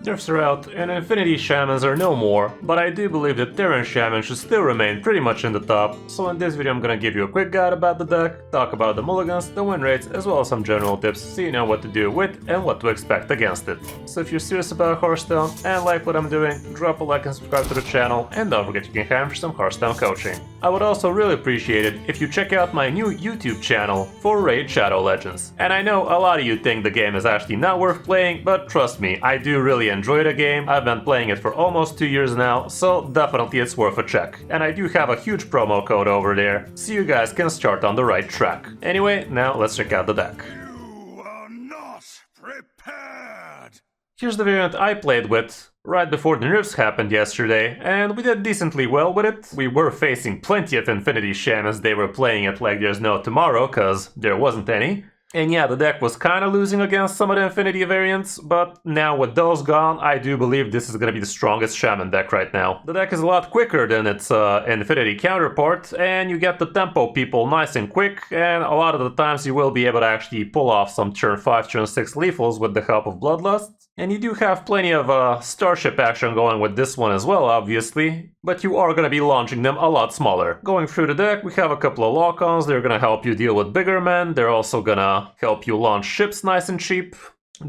Nerfs are out and Infinity Shamans are no more, but I do believe that Terran Shaman should still remain pretty much in the top, so in this video I'm gonna give you a quick guide about the deck, talk about the mulligans, the win rates, as well as some general tips so you know what to do with and what to expect against it. So if you're serious about Hearthstone and like what I'm doing, drop a like and subscribe to the channel, and don't forget you can hire me for some Hearthstone coaching. I would also really appreciate it if you check out my new YouTube channel for Raid Shadow Legends. And I know a lot of you think the game is actually not worth playing, but trust me, I do really enjoy the game. I've been playing it for almost 2 years now, so definitely it's worth a check. And I do have a huge promo code over there, so you guys can start on the right track. Anyway, now let's check out the deck. You are not prepared! Here's the variant I played with right before the nerfs happened yesterday, and we did decently well with it. We were facing plenty of Infinity Shamans. They were playing it like there's no tomorrow, cause there wasn't any. And yeah, the deck was kinda losing against some of the Infinity variants, but now with those gone, I do believe this is gonna be the strongest Shaman deck right now. The deck is a lot quicker than its Infinity counterpart, and you get the tempo people nice and quick, and a lot of the times you will be able to actually pull off some turn 5, turn 6 lethals with the help of Bloodlust. And you do have plenty of Starship action going with this one as well, obviously, but you are going to be launching them a lot smaller. Going through the deck, we have a couple of lock-ons. They're going to help you deal with bigger men. They're also going to help you launch ships nice and cheap.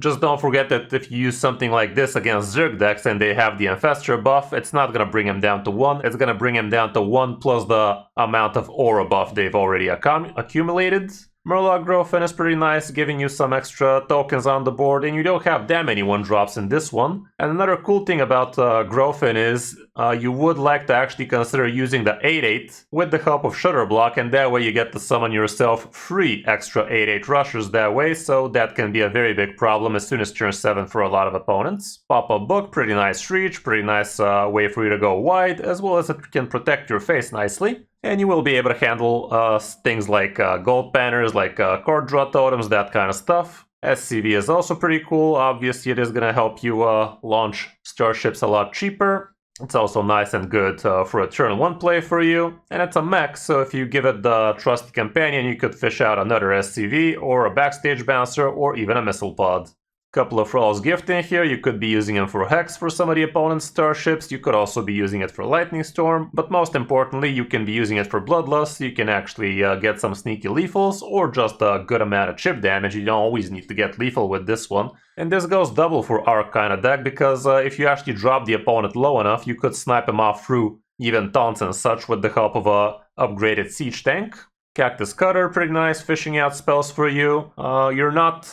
Just don't forget that if you use something like this against Zerg decks and they have the Infestor buff, it's not going to bring him down to 1, it's going to bring him down to 1 plus the amount of aura buff they've already accumulated. Murloc Growfin is pretty nice, giving you some extra tokens on the board, and you don't have that many 1-drops in this one. And another cool thing about Growfin is you would like to actually consider using the 8-8 with the help of Shutterblock, and that way you get to summon yourself 3 extra 8-8 rushers that way, so that can be a very big problem as soon as turn 7 for a lot of opponents. Pop-up Book, pretty nice reach, pretty nice way for you to go wide, as well as it can protect your face nicely. And you will be able to handle things like gold banners, like card draw totems, that kind of stuff. SCV is also pretty cool. Obviously, it is going to help you launch starships a lot cheaper. It's also nice and good for a turn 1 play for you. And it's a mech, so if you give it the Trusty Companion, you could fish out another SCV, or a Backstage Bouncer, or even a Missile Pod. Couple of Thrall's Gift in here. You could be using him for Hex for some of the opponent's starships. You could also be using it for Lightning Storm, but most importantly, you can be using it for Bloodlust. You can actually get some sneaky lethals or just a good amount of chip damage. You don't always need to get lethal with this one. And this goes double for our kind of deck, because if you actually drop the opponent low enough, you could snipe him off through even taunts and such with the help of a upgraded siege tank. Cactus Cutter, pretty nice, fishing out spells for you. You're not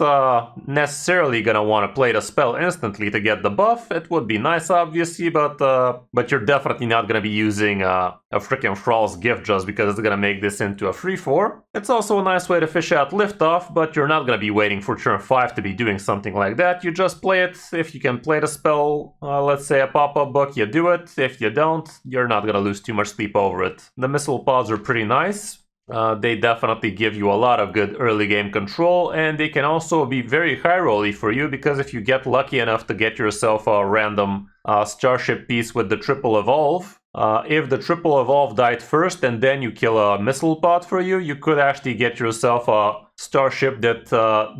necessarily gonna want to play the spell instantly to get the buff. It would be nice, obviously, but you're definitely not gonna be using a freaking Thrall's Gift just because it's gonna make this into a 3-4. It's also a nice way to fish out Liftoff, but you're not gonna be waiting for turn 5 to be doing something like that. You just play it. If you can play the spell, let's say a pop-up book, you do it. If you don't, you're not gonna lose too much sleep over it. The Missile Pods are pretty nice. They definitely give you a lot of good early game control, and they can also be very high rolly for you, because if you get lucky enough to get yourself a random starship piece with the triple evolve, if the triple evolve died first and then you kill a missile pod for you, you could actually get yourself a starship that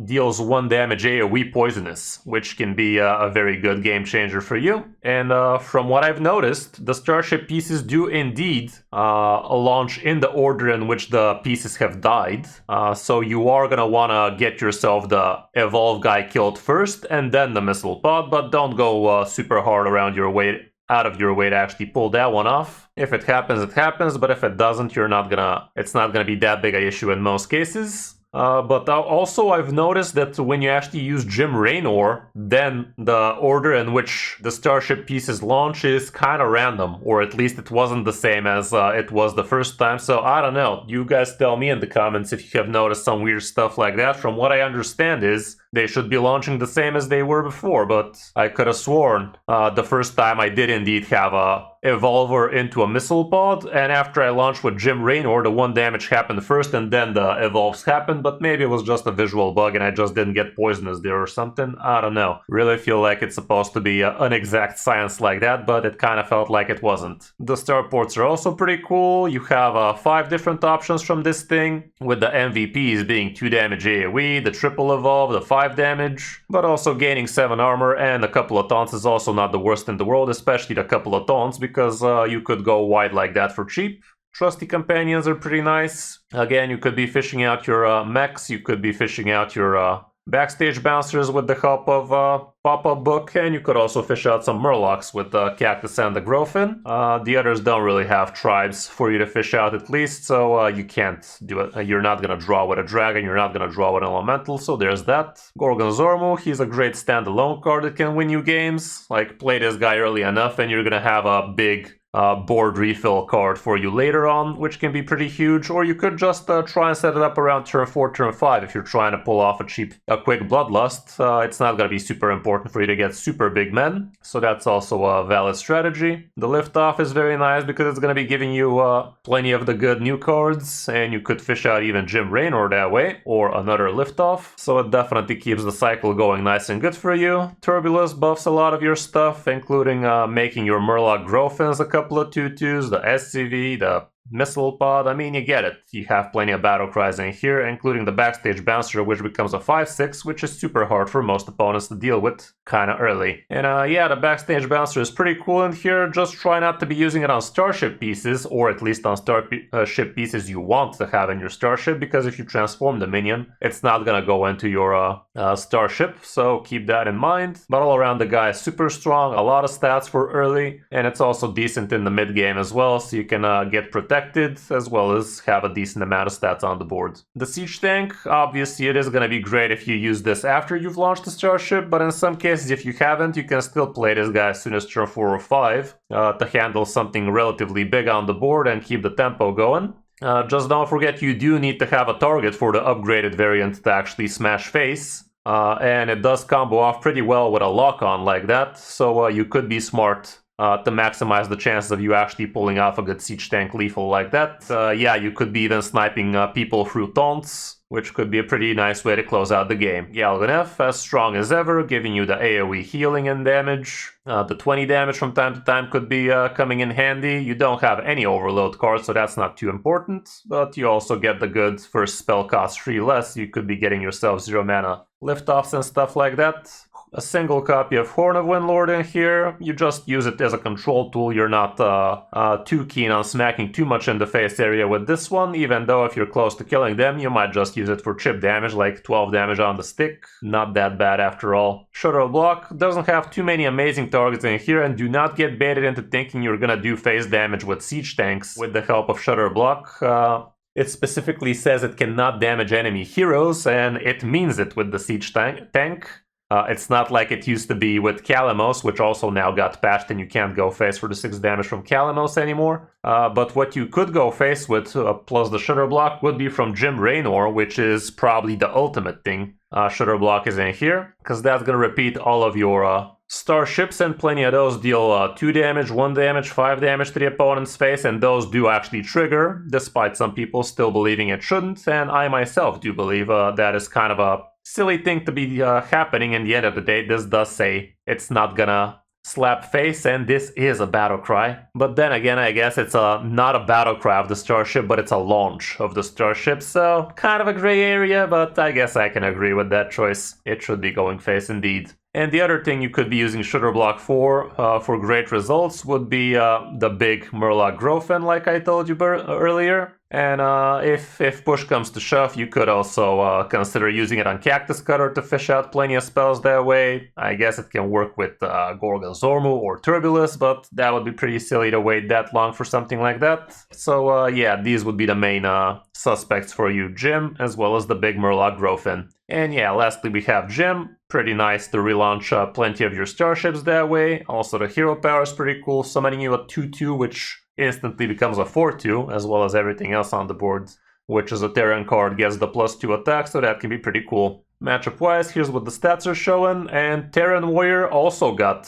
deals 1 damage AoE poisonous, which can be a very good game changer for you. And from what I've noticed, the starship pieces do indeed launch in the order in which the pieces have died. So you are gonna wanna get yourself the evolve guy killed first and then the missile pod, but don't go super hard out of your way to actually pull that one off. If it happens, it happens, but if it doesn't, it's not gonna be that big an issue in most cases. But also I've noticed that when you actually use Jim Raynor, then the order in which the starship pieces launch is kind of random, or at least it wasn't the same as it was the first time. So I don't know, you guys tell me in the comments if you have noticed some weird stuff like that. From what I understand is they should be launching the same as they were before, but I could have sworn the first time I did indeed have a Evolver into a Missile Pod, and after I launched with Jim Raynor, the 1 damage happened first and then the evolves happened, but maybe it was just a visual bug and I just didn't get poisonous there or something. I don't know. Really feel like it's supposed to be an exact science like that, but it kind of felt like it wasn't. The starports are also pretty cool. You have 5 different options from this thing, with the MVPs being 2 damage AoE, the triple evolve, the 5 5 damage, but also gaining 7 armor and a couple of taunts is also not the worst in the world, especially the couple of taunts, because you could go wide like that for cheap. Trusty companions are pretty nice. Again, you could be fishing out your mechs, you could be fishing out your backstage bouncers with the help of pop-up book, and you could also fish out some murlocs with the cactus and the growfin. The others don't really have tribes for you to fish out at least, so you can't do it. You're not gonna draw with a dragon, you're not gonna draw with an elemental, so there's that. Gorgonzormu, he's a great standalone card that can win you games. Like, play this guy early enough and you're gonna have a big board refill card for you later on, which can be pretty huge, or you could just try and set it up around turn 4, turn 5 if you're trying to pull off a quick bloodlust. It's not going to be super important for you to get super big men, so that's also a valid strategy. The liftoff is very nice because it's going to be giving you plenty of the good new cards, and you could fish out even Jim Raynor that way, or another liftoff, so it definitely keeps the cycle going nice and good for you. Turbulus buffs a lot of your stuff, including making your Murloc Growfins a couple of 2/2s, the SCV, the Missile Pod. I mean, you get it. You have plenty of battle cries in here, including the backstage bouncer, which becomes a 5/6, which is super hard for most opponents to deal with kinda early. And yeah, the backstage bouncer is pretty cool in here. Just try not to be using it on starship pieces, or at least on starship pieces you want to have in your starship, because if you transform the minion, it's not gonna go into your starship, so keep that in mind. But all around, the guy is super strong, a lot of stats for early, and it's also decent in the mid game as well, so you can get protected as well as have a decent amount of stats on the board. The siege tank, obviously it is going to be great if you use this after you've launched the starship, but in some cases if you haven't, you can still play this guy as soon as turn 4 or 5 to handle something relatively big on the board and keep the tempo going. Just don't forget, you do need to have a target for the upgraded variant to actually smash face. And it does combo off pretty well with a lock-on like that, so you could be smart to maximize the chances of you actually pulling off a good siege tank lethal like that. Yeah, you could be even sniping people through taunts, which could be a pretty nice way to close out the game. Galganef, as strong as ever, giving you the AoE healing and damage. The 20 damage from time to time could be coming in handy. You don't have any overload cards, so that's not too important, but you also get the good first spell cost 3 less. You could be getting yourself 0 mana liftoffs and stuff like that. A single copy of Horn of Windlord in here. You just use it as a control tool. You're not too keen on smacking too much in the face area with this one, even though if you're close to killing them, you might just use it for chip damage, like 12 damage on the stick. Not that bad after all. Shutter Block doesn't have too many amazing targets in here, and do not get baited into thinking you're gonna do face damage with siege tanks with the help of Shutter Block. It specifically says it cannot damage enemy heroes, and it means it with the siege tank. It's not like it used to be with Kalamos, which also now got patched and you can't go face for the 6 damage from Kalamos anymore. But what you could go face with, plus the Shutter Block, would be from Jim Raynor, which is probably the ultimate thing. Shutter Block is in here, because that's going to repeat all of your starships, and plenty of those deal 2 damage, 1 damage, 5 damage to the opponent's face, and those do actually trigger, despite some people still believing it shouldn't, and I myself do believe that is kind of a silly thing to be happening. In the end of the day, this does say it's not gonna slap face, and this is a battle cry. But then again, I guess it's not a battle cry of the starship, but it's a launch of the starship, so kind of a gray area, but I guess I can agree with that choice. It should be going face indeed. And the other thing you could be using Shutter Block for great results would be the big Murloc Growfin, like I told you earlier. And if push comes to shove, you could also consider using it on Cactus Cutter to fish out plenty of spells that way. I guess it can work with Gorgonzormu or Turbulus, but that would be pretty silly to wait that long for something like that. So yeah, these would be the main suspects for you, Jim, as well as the big Murloc Growfin. And yeah, lastly we have Jim. Pretty nice to relaunch plenty of your starships that way. Also the hero power is pretty cool, summoning you a 2/2, which instantly becomes a 4/2, as well as everything else on the board, which is a Terran card, gets the +2 attack, so that can be pretty cool. Matchup wise, here's what the stats are showing, and Terran Warrior also got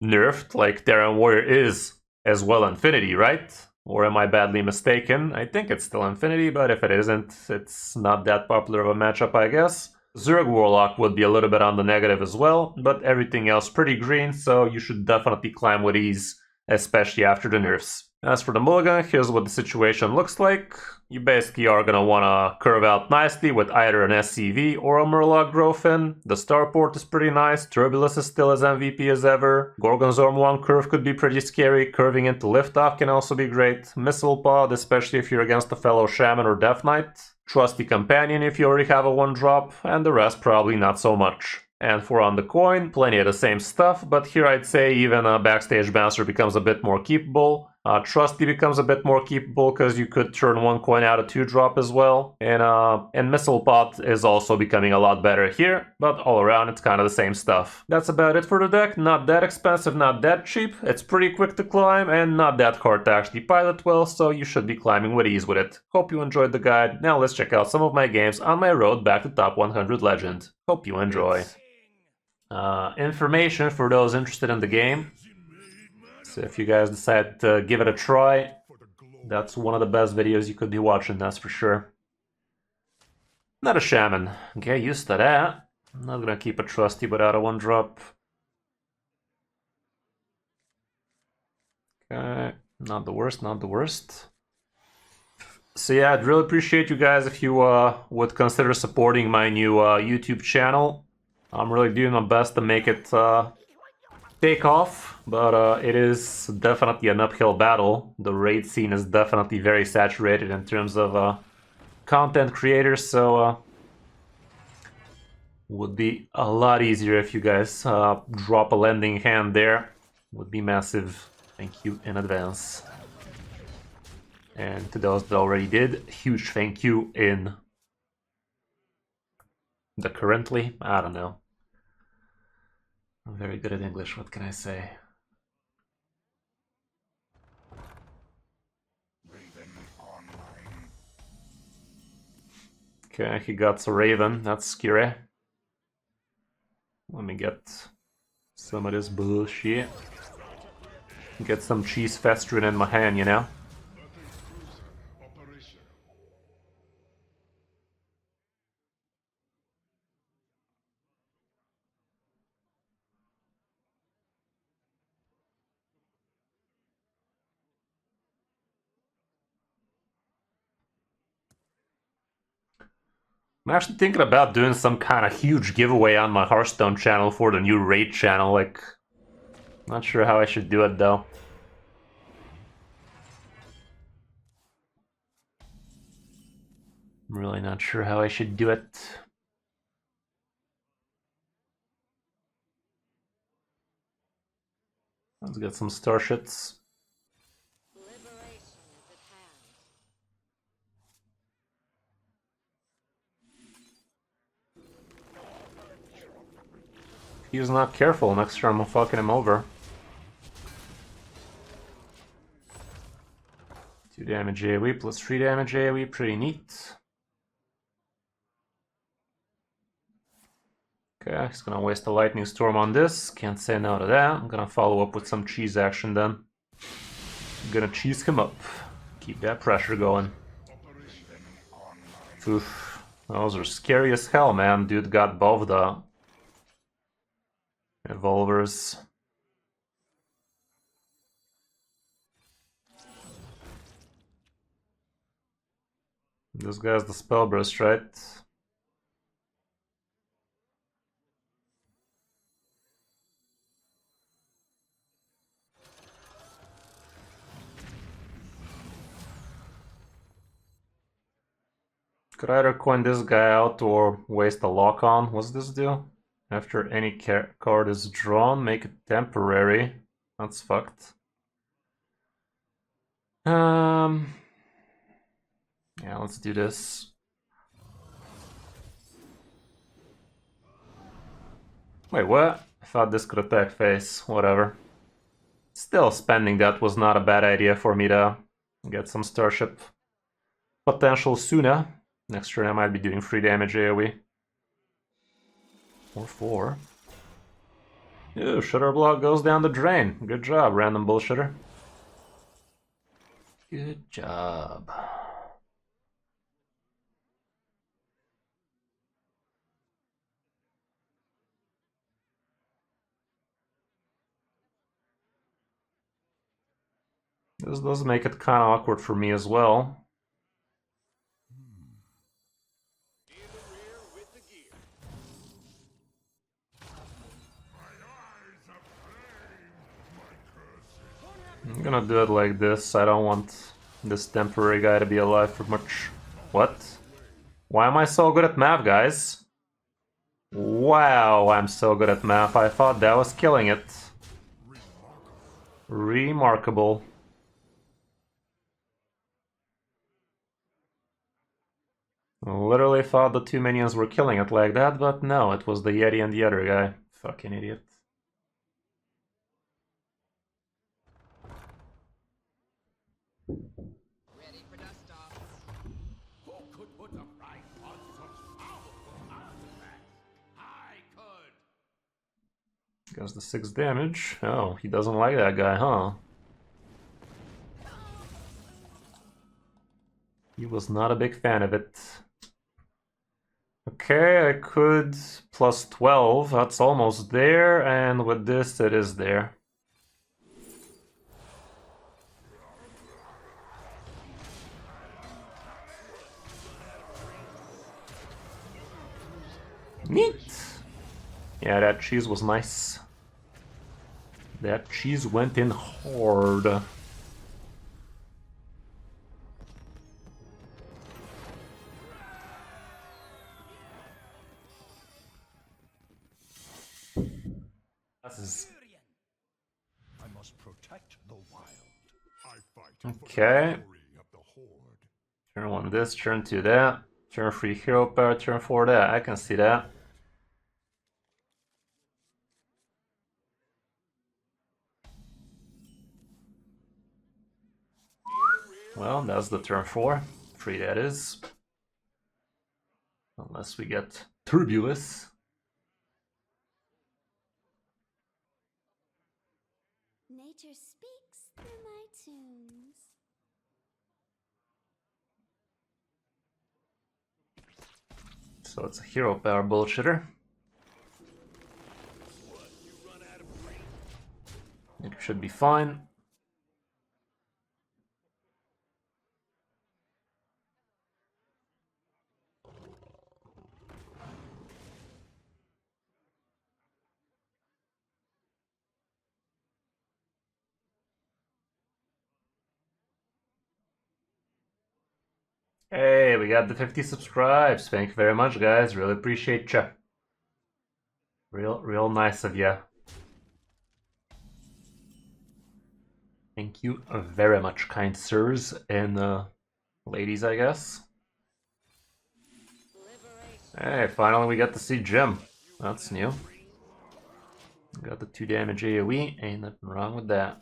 nerfed. Like, Terran Warrior is as well Infinity, right? Or am I badly mistaken? I think it's still Infinity, but if it isn't, it's not that popular of a matchup, I guess. Zerg Warlock would be a little bit on the negative as well, but everything else pretty green, so you should definitely climb with ease, especially after the nerfs. As for the mulligan, here's what the situation looks like. You basically are gonna wanna curve out nicely with either an SCV or a Murloc Growthin. The starport is pretty nice, Turbulus is still as MVP as ever. Gorgonzorm 1 curve could be pretty scary, curving into Liftoff can also be great. Missile Pod, especially if you're against a fellow Shaman or Death Knight. Trusty Companion if you already have a 1-drop, and the rest probably not so much. And for on the coin, plenty of the same stuff, but here I'd say even a Backstage Bouncer becomes a bit more keepable. Trusty becomes a bit more keepable because you could turn 1 coin out a 2-drop as well. And Missile Pot is also becoming a lot better here, but all around it's kind of the same stuff. That's about it for the deck. Not that expensive, not that cheap. It's pretty quick to climb and not that hard to actually pilot well, so you should be climbing with ease with it. Hope you enjoyed the guide. Now let's check out some of my games on my road back to top 100 Legend. Hope you enjoy. Information for those interested in the game. So if you guys decide to give it a try, that's one of the best videos you could be watching, that's for sure. Not a Shaman. Get used to that. I'm not gonna keep a Trusty without a 1-drop. Okay, not the worst, not the worst. So yeah, I'd really appreciate you guys if you would consider supporting my new YouTube channel. I'm really doing my best to make it take off, but it is definitely an uphill battle. The raid scene is definitely very saturated in terms of content creators, so would be a lot easier if you guys drop a lending hand there. Would be massive. Thank you in advance. And to those that already did, huge thank you in the currently. I don't know. I'm very good at English, what can I say? Okay, he got a Raven, that's scary. Let me get some of this bullshit. Get some cheese festering in my hand, you know? I'm actually thinking about doing some kind of huge giveaway on my Hearthstone channel for the new raid channel, like... Not sure how I should do it though. I'm really not sure how I should do it. Let's get some starships. If he's not careful, next turn I'm fucking him over. 2 damage AoE plus 3 damage AoE, pretty neat. Okay, he's gonna waste a lightning storm on this. Can't say no to that. I'm gonna follow up with some cheese action then. I'm gonna cheese him up. Keep that pressure going. Oof. Those are scary as hell, man. Dude got both the revolvers. This guy's the spell burst, right? Could either coin this guy out or waste a lock on. What's this do? After any card is drawn, make it temporary. That's fucked. Yeah, let's do this. Wait, what? I thought this could attack face. Whatever. Still, spending that was not a bad idea for me to get some starship potential sooner. Next turn I might be doing 3 damage AoE. Or 4. Ew, Shutter Block goes down the drain. Good job, random bullshitter. Good job. This does make it kind of awkward for me as well. I'm gonna do it like this. I don't want this temporary guy to be alive for much. What? Why am I so good at math, guys? Wow, I'm so good at math. I thought that was killing it. Remarkable. Literally thought the two minions were killing it like that, but no, it was the Yeti and the other guy. Fucking idiot. Ready for dust off. Who could put a price on such powerful artifacts? I could. Gets the 6 damage. Oh, he doesn't like that guy, huh? He was not a big fan of it. Okay, I could plus 12. That's almost there, and with this, it is there. Neat! Yeah, that cheese was nice. That cheese went in hard. This is... I must protect the wild. I fight Okay. for the glory of the horde. Turn 1 this, turn 2 that. Turn 3 hero power, turn 4 that. I can see that. Well, that's the turn 4. 3 that is. Unless we get Turbulus. Nature speaks through my tunes. So it's a hero power bullshitter. It should be fine. Hey, we got the 50 subscribes. Thank you very much, guys. Really appreciate ya. Real nice of ya. Thank you very much, kind sirs and ladies, I guess. Hey, finally we got to see Jim. That's new. Got the 2 damage AoE. Ain't nothing wrong with that.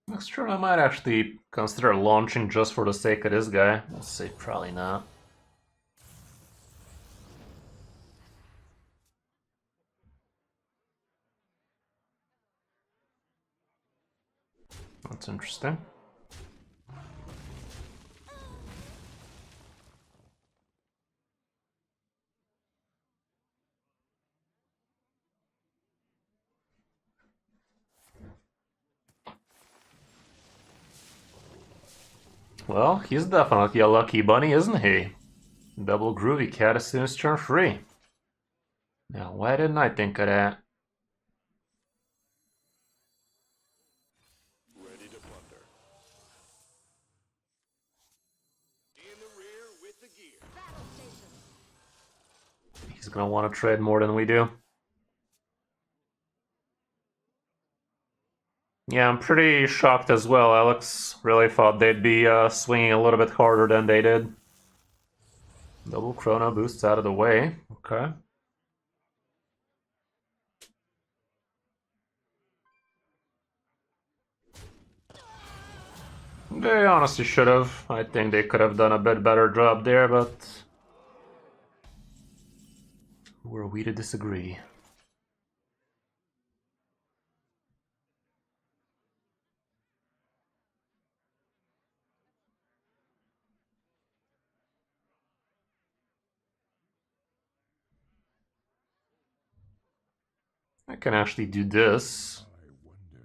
Next turn I might actually consider launching just for the sake of this guy. We'll say probably not. That's interesting. Well, he's definitely a lucky bunny, isn't he? Double Groovy Cat as soon as turn 3. Now, why didn't I think of that? Ready to plunder. In the rear with the gear. Battle station. He's gonna want to trade more than we do. Yeah, I'm pretty shocked as well. Alex really thought they'd be swinging a little bit harder than they did. Double Chrono boosts out of the way. Okay. They honestly should have. I think they could have done a bit better job there, but who are we to disagree? I can actually do this. I wonder.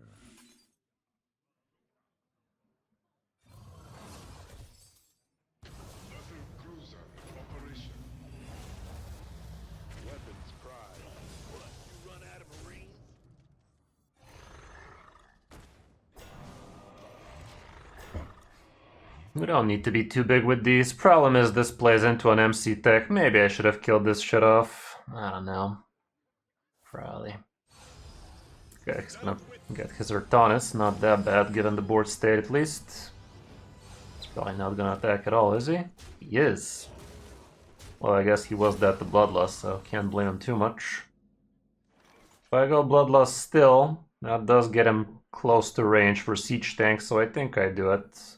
We don't need to be too big with these. Problem is this plays into an MC tech. Maybe I should have killed this shit off. I don't know. Probably. Okay, he's gonna get his Artanis. Not that bad given the board state at least. He's probably not gonna attack at all, is he? He is. Well, I guess he was that the Bloodlust, so can't blame him too much. If I go Bloodlust still, that does get him close to range for Siege Tank, so I think I do it.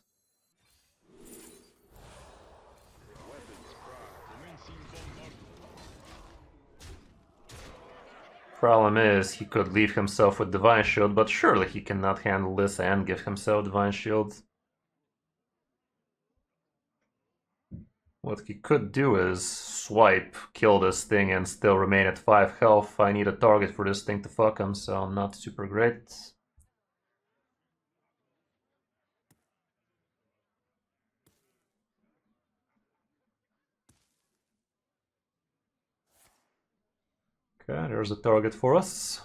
Problem is, he could leave himself with Divine Shield, but surely he cannot handle this and give himself Divine Shield. What he could do is swipe, kill this thing, and still remain at 5 health. I need a target for this thing to fuck him, so not super great. Okay, there's a target for us.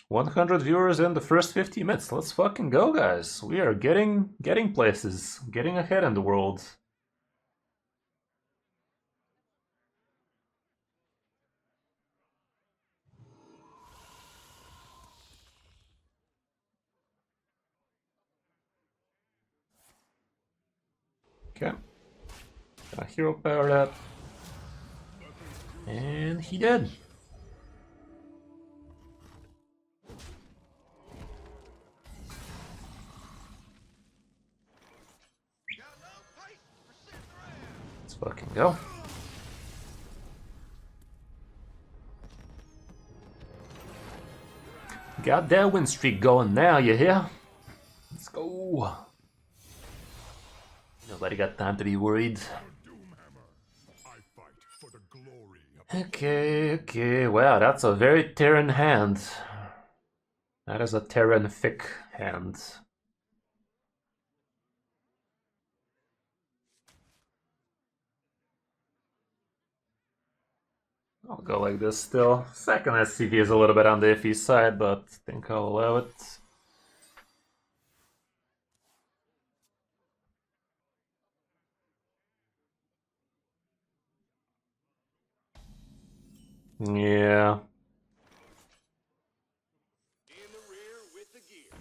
100 viewers in the first 50 minutes. Let's fucking go, guys. We are getting places, getting ahead in the world. Okay. Gonna hero power that. And he did. Let's fucking go. Got that win streak going now, you hear? Let's go. Nobody got time to be worried. Okay, wow, that's a very Terran hand. That is a Terran-fic hand. I'll go like this still. Second SCV is a little bit on the iffy side, but I think I'll allow it. Yeah. In the rear with the gear.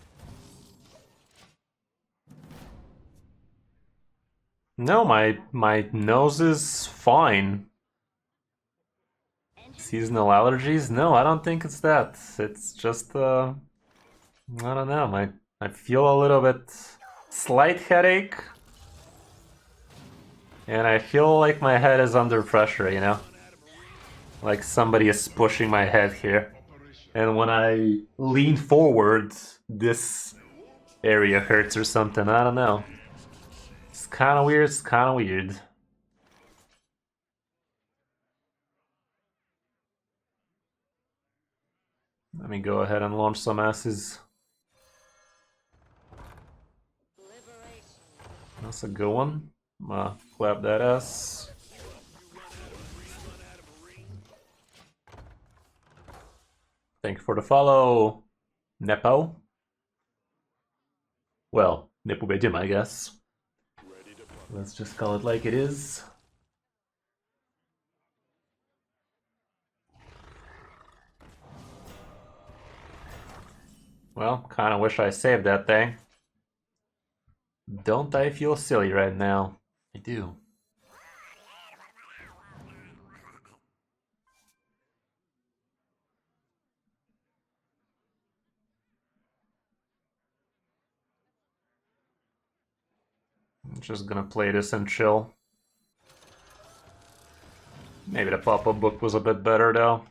No, my nose is fine. Seasonal allergies? No, I don't think it's that. It's just I don't know. I feel a little bit slight headache. And I feel like my head is under pressure, you know? Like somebody is pushing my head here. And when I lean forward, this area hurts or something. I don't know. It's kind of weird. It's kind of weird. Let me go ahead and launch some asses. That's a good one. I'm gonna clap that ass. Thank you for the follow, Nepo. Well, Nepo Bejim, I guess. Let's just call it like it is. Well, kinda wish I saved that thing. Don't I feel silly right now? I do. I'm just gonna play this and chill. Maybe the pop-up book was a bit better though.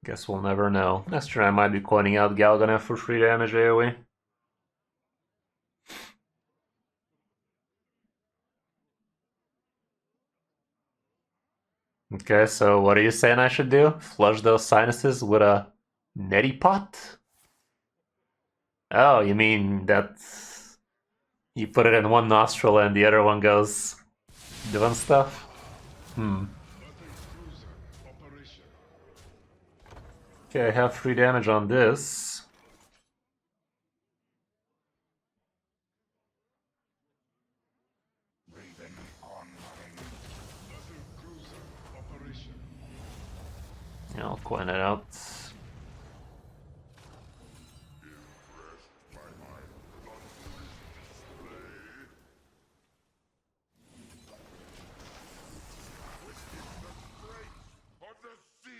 Guess we'll never know. Next turn I might be coining out Galganeth for free damage AoE. Okay, so what are you saying I should do? Flush those sinuses with a neti pot? Oh, you mean that you put it in one nostril and the other one goes doing stuff? Okay, I have free damage on this. I'll coin it out. Of the seas!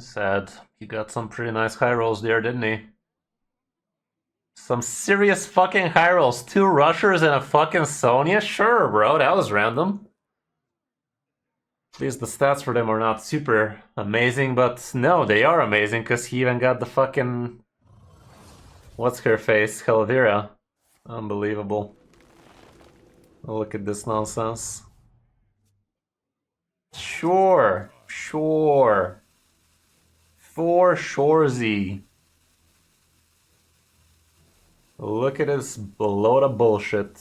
Sad. He got some pretty nice high rolls there, didn't he? Some serious fucking high rolls. 2 rushers and a fucking Sonya? Sure, bro, that was random. At least the stats for them are not super amazing, but no, they are amazing because he even got the fucking... What's her face? Helvira. Unbelievable. Look at this nonsense. Sure. For Shorzy. Look at this load of bullshit.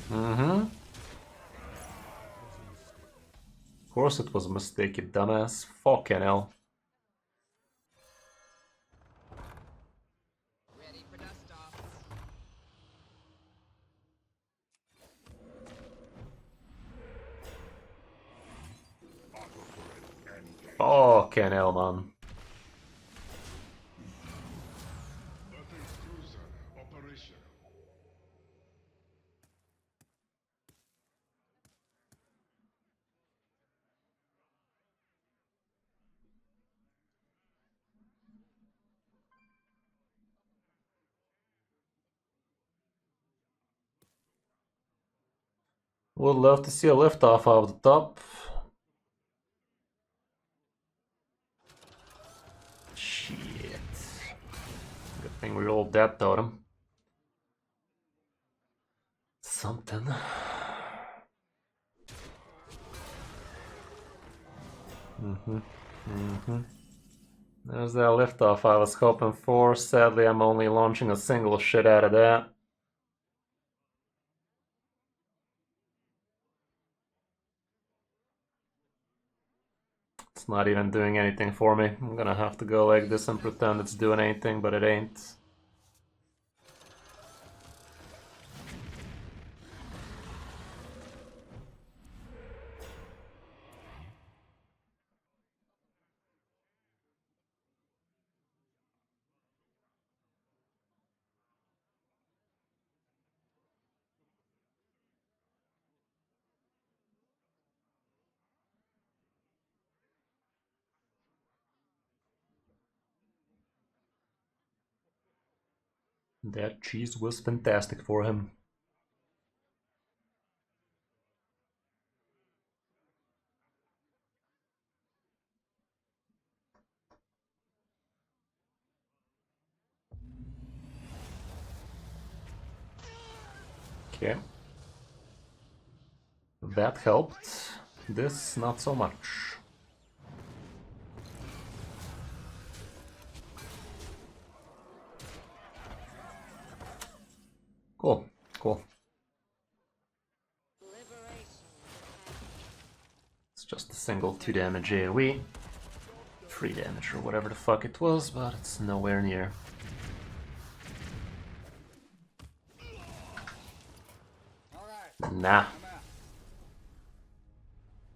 Of course it was a mistake, you dumbass. Fucking hell. Ready for dust off. Fucking hell, man. Battle cruiser operational. Would love to see a liftoff off the top. Shit. Good thing we rolled that totem. Something. There's that liftoff I was hoping for. Sadly, I'm only launching a single shit out of that. It's not even doing anything for me. I'm gonna have to go like this and pretend it's doing anything, but it ain't. That cheese was fantastic for him. Okay. That helped. This, not so much. Cool, cool. It's just a single 2 damage AoE. 3 damage or whatever the fuck it was, but it's nowhere near. Nah.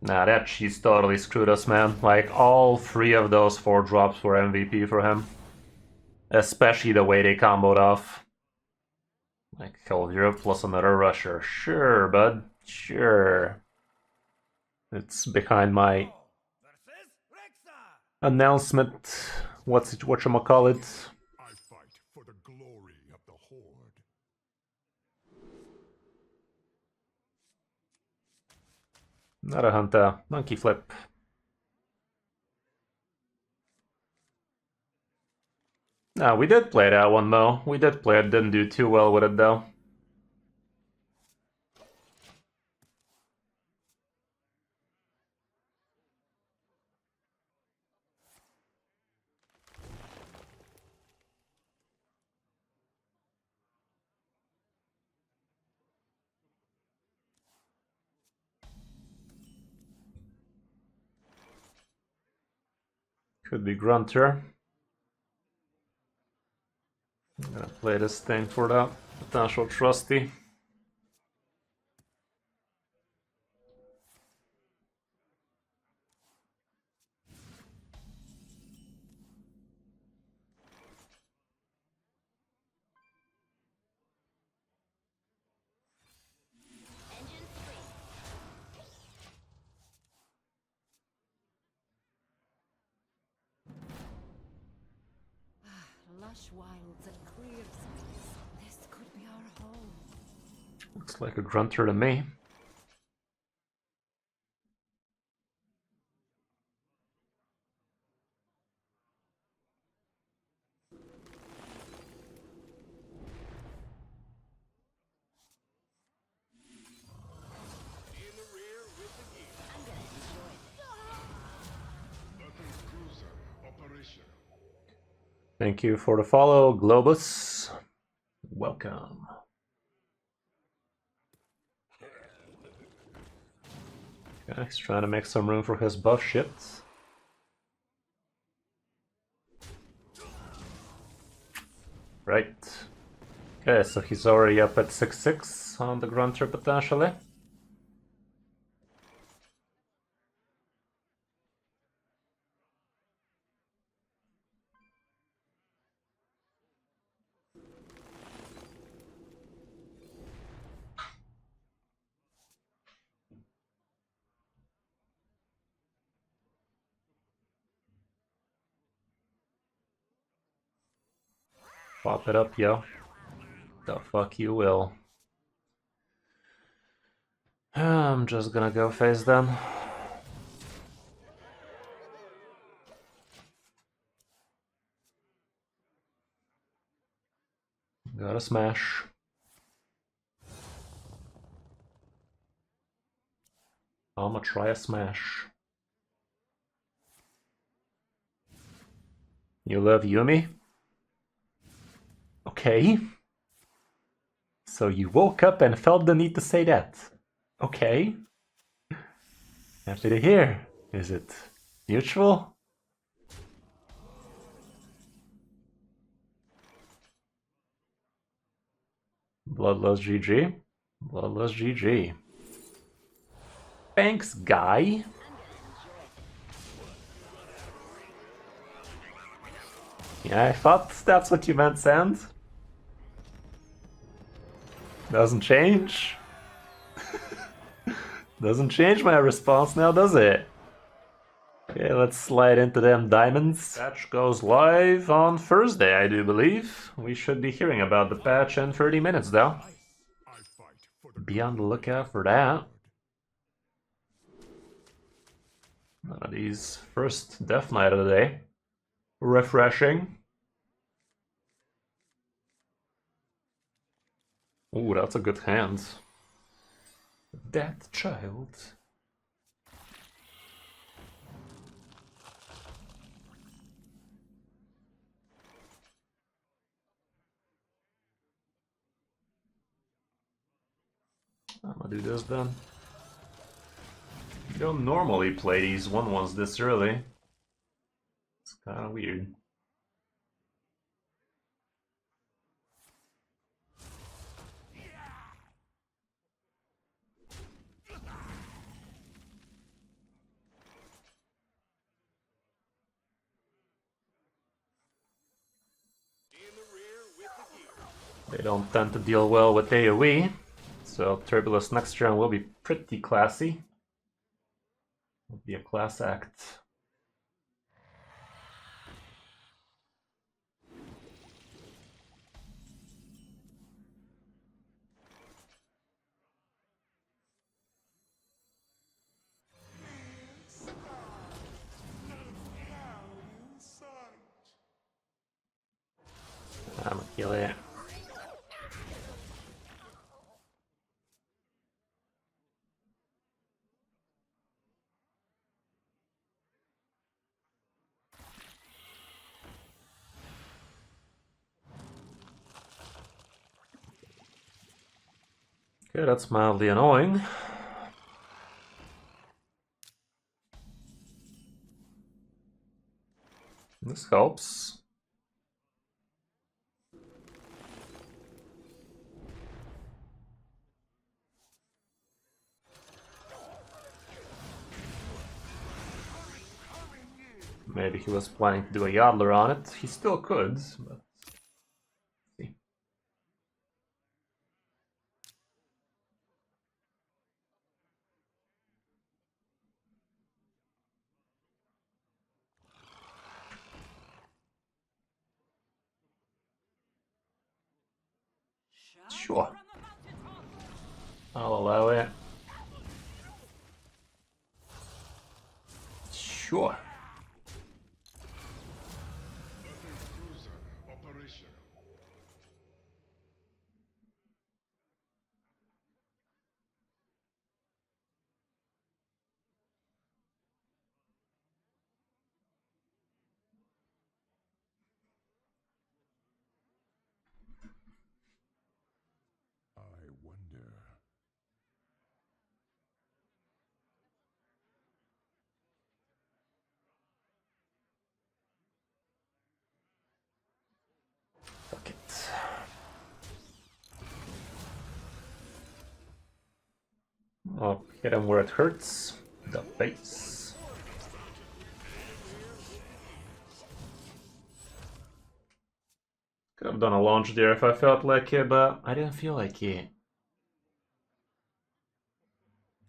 Nah, that cheese totally screwed us, man. Like, all 3 of those 4 drops were MVP for him. Especially the way they comboed off. Like, Helvira plus another rusher. Sure, bud. Sure. It's behind my announcement. Whatchamacallit? I fight for the glory of the Horde. Not a hunter. Monkey flip. No, we did play that one, Mo. We did play it. Didn't do too well with it, though. Could be Grunter. I'm gonna play this thing for that potential trusty. Lush wilds and clear skies. This could be our home. Looks like a Grunter to me. In the rear with the gear. I'm gonna enjoy this. Battle cruiser operational. Thank you for the follow, Globus. Welcome. Okay, he's trying to make some room for his buff shit. Right. Okay, so he's already up at 6-6 on the Grunter potentially. Pop it up, yo. The fuck you will. I'm just gonna go face them. Gotta smash. I'ma try a smash. You love Yumi? Okay. So you woke up and felt the need to say that. Okay. Happy to hear. Is it mutual? Bloodlust GG. Bloodlust GG. Thanks, guy. Yeah, I thought that's what you meant, Sand. Doesn't change. Doesn't change my response now, does it? Okay, let's slide into them diamonds. Patch goes live on Thursday, I do believe. We should be hearing about the patch in 30 minutes, though. I fight for the Be on the lookout for that. One of these first Death Knight of the day. Refreshing. Ooh, that's a good hand. Death Child. I'm gonna do this then. You don't normally play these 1-1s this early. It's kinda weird. in the rear with the gear. They don't tend to deal well with AoE, so Turbulus next turn will be pretty classy. Will be a class act. I'm gonna kill it. Okay, that's mildly annoying. Scopes. Maybe he was planning to do a Yodler on it. He still could, but... see. Sure. I'll allow it. Sure. I wonder. Fuck it. I'll hit him where it hurts. The face. Could have done a launch there if I felt like it, but I didn't feel like it.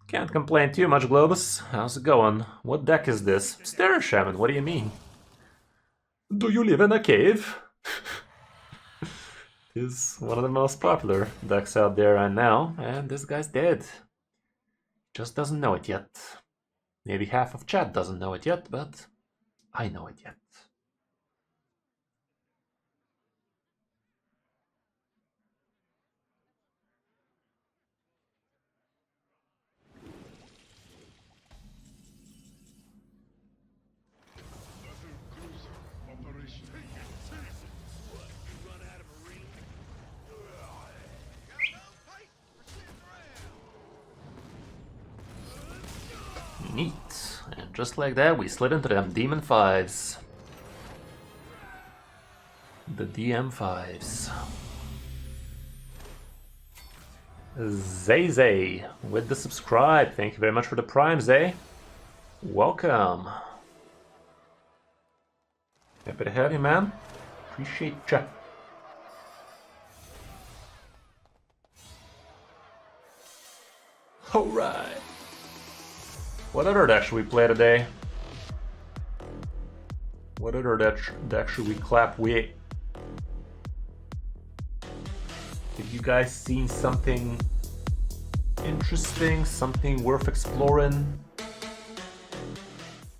Can't complain too much, Globus. How's it going? What deck is this? Terran Shaman, what do you mean? Do you live in a cave? Is one of the most popular decks out there right now, and this guy's dead. Just doesn't know it yet. Maybe half of chat doesn't know it yet, but I know it yet. Neat. And just like that, we slid into them Demon 5s. The DM5s. Zay with the subscribe. Thank you very much for the prime, Zay. Welcome. Happy to have you, man. Appreciate ya. Alright. What other deck should we play today? What other deck should we clap with? Have you guys seen something interesting, something worth exploring?